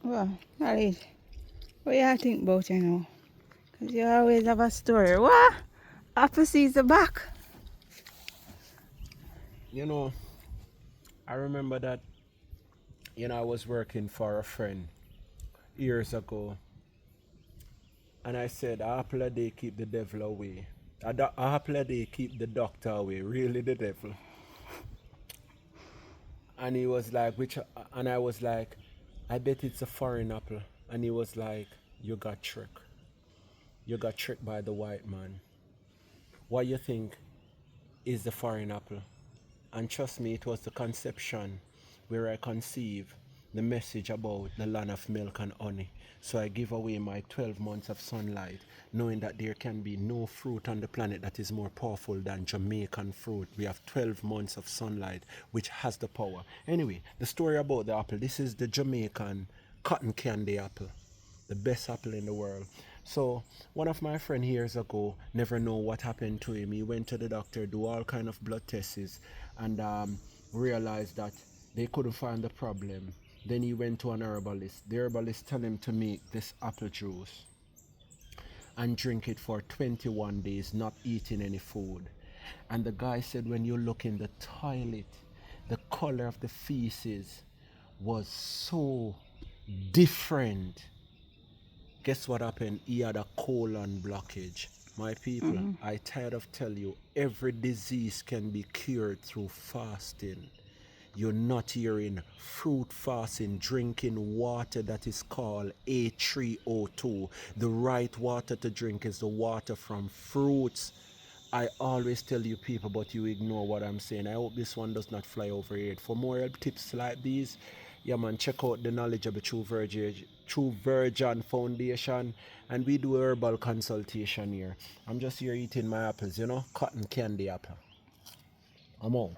Well, Alice, what you think about you know? Because you always have a story. What? Apple sees the back. You know, I remember that, I was working for a friend years ago, and I said, a apple a day keep the devil away. A apple a day keep the doctor away, really the devil. And he was like, and I was like, I bet it's a foreign apple. And he was like, you got tricked. You got tricked by the white man. What you think is the foreign apple? And trust me, it was the conception where I conceive the message about the land of milk and honey. So I give away my 12 months of sunlight, knowing that there can be no fruit on the planet that is more powerful than Jamaican fruit. We have 12 months of sunlight, which has the power. Anyway, the story about the apple. This is the Jamaican cotton candy apple, the best apple in the world. So one of my friend years ago never know what happened to him. He went to the doctor, do all kind of blood tests, and realized that they couldn't find the problem. Then he went to an herbalist. The herbalist tell him to make this apple juice and drink it for 21 days, not eating any food. And the guy said when you look in the toilet, the color of the feces was so different. Guess what happened? He had a colon blockage. My people, I tired of tell you, every disease can be cured through fasting. You're not hearing fruit fasting, drinking water that is called H3O2. The right water to drink is the water from fruits. I always tell you people, but you ignore what I'm saying. I hope this one does not fly over your head. For more help tips like these, yeah man, check out the knowledge of the True Virgin Foundation, and we do herbal consultation here. I'm just here eating my apples, cotton candy apple. I'm out.